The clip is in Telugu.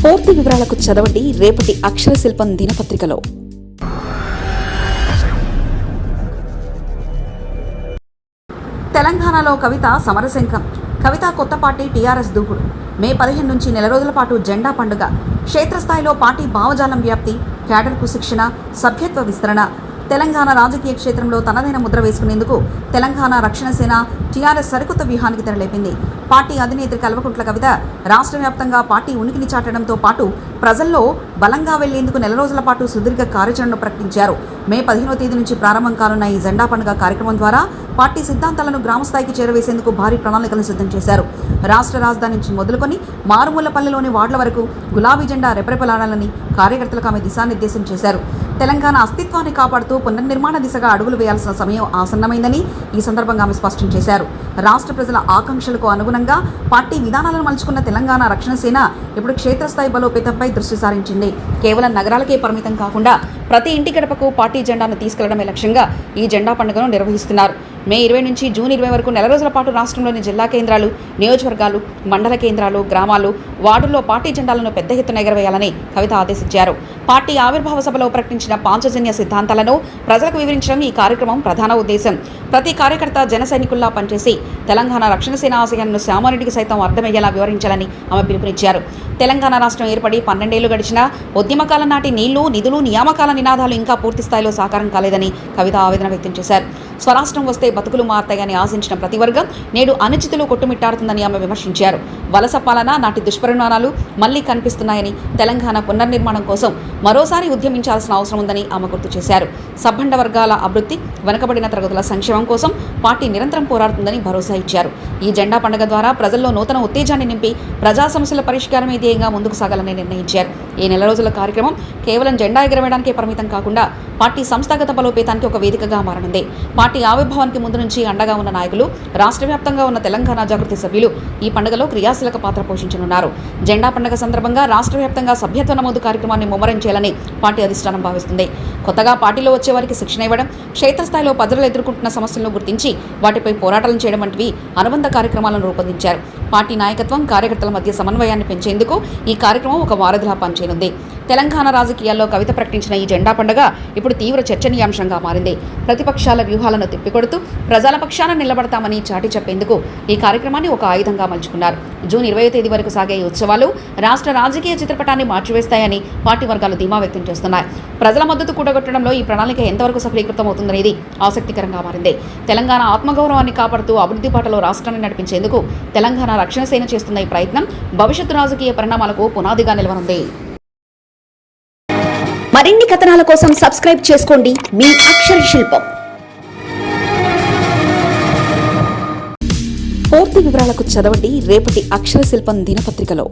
పూర్తి వివరాలకు చదవండి రేపటి అక్షర శిల్పం దినపత్రికలో. తెలంగాణలో కవిత సమరశంఖం. కవిత కొత్త పార్టీ టీఆర్ఎస్ దూకుడు. మే 15 నుంచి నెల రోజుల పాటు జెండా పండుగ. క్షేత్రస్థాయిలో పార్టీ భావజాలం వ్యాప్తి, క్యాడర్కు శిక్షణ, సభ్యత్వ విస్తరణ. తెలంగాణ రాజకీయ క్షేత్రంలో తనదైన ముద్ర వేసుకునేందుకు తెలంగాణ రక్షణ సేన టీఆర్ఎస్ సరికొత్త వ్యూహానికి తెరలేపింది. పార్టీ అధినేత్రి కల్వకుంట్ల కవిత రాష్ట్ర వ్యాప్తంగా పార్టీ ఉనికిని చాటడంతో పాటు ప్రజల్లో బలంగా వెళ్లేందుకు నెల రోజుల పాటు సుదీర్ఘ కార్యాచరణను ప్రకటించారు. మే 15వ తేదీ నుంచి ప్రారంభం కానున్న ఈ జెండా పండుగ కార్యక్రమం ద్వారా పార్టీ సిద్ధాంతాలను గ్రామస్థాయికి చేరవేసేందుకు భారీ ప్రణాళికలను సిద్ధం చేశారు. రాష్ట్ర రాజధాని నుంచి మొదలుకొని మారుమూలపల్లిలోని వార్డుల వరకు గులాబీ జెండా రెపరెపలాడాలని కార్యకర్తలకు ఆమె దిశానిర్దేశం చేశారు. తెలంగాణ అస్తిత్వాన్ని కాపాడుతూ పునర్నిర్మాణ దిశగా అడుగులు వేయాల్సిన సమయం ఆసన్నమైందని ఈ సందర్భంగా ఆమె స్పష్టం చేశారు. రాష్ట్ర ప్రజల ఆకాంక్షలకు అనుగుణంగా పార్టీ విధానాలను మలుచుకున్న తెలంగాణ రక్షణ సేన ఇప్పుడు క్షేత్రస్థాయి బలోపేతంపై దృష్టి సారించింది. కేవలం నగరాలకే పరిమితం కాకుండా ప్రతి ఇంటి గడపకు పార్టీ జెండాను తీసుకెళ్లడమే లక్ష్యంగా ఈ జెండా పండుగను నిర్వహిస్తున్నారు. మే 20 నుంచి జూన్ 20 వరకు నెల రోజుల పాటు రాష్ట్రంలోని జిల్లా కేంద్రాలు, నియోజకవర్గాలు, మండల కేంద్రాలు, గ్రామాలు, వార్డుల్లో పార్టీ జెండాలను పెద్ద ఎత్తున ఎగరవేయాలని కవిత ఆదేశించారు. పార్టీ ఆవిర్భావ సభలో ప్రకటించిన పాంచజన్య సిద్ధాంతాలను ప్రజలకు వివరించడం ఈ కార్యక్రమం ప్రధాన ఉద్దేశం. ప్రతి కార్యకర్త జన సైనికుల్లా పనిచేసి తెలంగాణ రక్షణ సేన ఆశయాలను సామాన్యుడికి సైతం అర్థమయ్యేలా వివరించాలని ఆమె పిలుపునిచ్చారు. తెలంగాణ రాష్ట్రం ఏర్పడి 12 ఏళ్లు గడిచినా ఉద్యమకాలం నాటి నీళ్లు, నిధులు, నియామకాల నినాదాలు ఇంకా పూర్తి స్థాయిలో సాకారం కాలేదని కవిత ఆవేదన వ్యక్తం చేశారు. స్వరాష్ట్రం వస్తే బతుకులు మారతాయని ఆశించిన ప్రతి వర్గం నేడు అనిశ్చితులు కొట్టుమిట్టాడుతుందని ఆమె విమర్శించారు. వలస పాలన నాటి దుష్పరిణామాలు మళ్లీ కనిపిస్తున్నాయని, తెలంగాణ పునర్నిర్మాణం కోసం మరోసారి ఉద్యమించాల్సిన అవసరం ఉందని ఆమె గుర్తు చేశారు. సబ్బండ వర్గాల అభివృద్ధి, వెనుకబడిన తరగతుల సంక్షేమం కోసం పార్టీ నిరంతరం పోరాడుతుందని భరోసా ఇచ్చారు. ఈ జెండా పండుగ ద్వారా ప్రజల్లో నూతన ఉత్తేజాన్ని నింపి ప్రజా సమస్యల పరిష్కారమే ధ్యేయంగా ముందుకు సాగాలని నిర్ణయించారు. ఈ నెల రోజుల కార్యక్రమం కేవలం జెండా ఎగరవేయడానికే పరిమితం కాకుండా పార్టీ సంస్థాగత బలోపేతానికి ఒక వేదికగా మారనుంది. పార్టీ ఆవిర్భావానికి ముందు నుంచి అండగా ఉన్న నాయకులు, రాష్ట్ర వ్యాప్తంగా ఉన్న తెలంగాణ జాగృతి సభ్యులు ఈ పండుగలో క్రియాశీలక పాత్ర పోషించనున్నారు. జెండా పండుగ సందర్భంగా రాష్ట్ర వ్యాప్తంగా సభ్యత్వ నమోదు కార్యక్రమాన్ని ముమ్మరం చేయాలని పార్టీ అధిష్టానం భావిస్తుంది. కొత్తగా పార్టీలో వచ్చే వారికి శిక్షణ ఇవ్వడం, క్షేత్రస్థాయిలో ప్రజలు ఎదుర్కొంటున్న సమస్యలను గుర్తించి వాటిపై పోరాటాలను చేయడం వంటివి అనుబంధ కార్యక్రమాలను రూపొందించారు. పార్టీ నాయకత్వం, కార్యకర్తల మధ్య సమన్వయాన్ని పెంచేందుకు ఈ కార్యక్రమం ఒక వారధిలా పనిచేయనుంది. తెలంగాణ రాజకీయాల్లో కవిత ప్రకటించిన ఈ జెండా పండుగ ఇప్పుడు తీవ్ర చర్చనీయాంశంగా మారింది. ప్రతిపక్షాల వ్యూహాలను తిప్పికొడుతూ ప్రజల పక్షాన నిలబడతామని చాటి చెప్పేందుకు ఈ కార్యక్రమాన్ని ఒక ఆయుధంగా మలుచుకున్నారు. జూన్ 20వ తేదీ వరకు సాగే ఈ ఉత్సవాలు రాష్ట్ర రాజకీయ చిత్రపటాన్ని మార్చివేస్తాయని పార్టీ వర్గాలు ధీమా వ్యక్తం చేస్తున్నాయి. ప్రజల మద్దతు కూడగొట్టడంలో ఈ ప్రణాళిక ఎంతవరకు సఫలీకృతమవుతుందనేది ఆసక్తికరంగా మారింది. తెలంగాణ ఆత్మగౌరవాన్ని కాపాడుతూ అభివృద్ధి బాటలో రాష్ట్రాన్ని నడిపించేందుకు తెలంగాణ రక్షణ సేన చేస్తున్న ఈ ప్రయత్నం భవిష్యత్తు రాజకీయ పరిణామాలకు పునాదిగా నిలవనుంది. మరిన్ని కథనాల కోసం సబ్స్క్రైబ్ చేసుకోండి మీ అక్షర శిల్పం. పూర్తి వివరాలకు చదవండి రేపటి అక్షర శిల్పం దినపత్రికలో.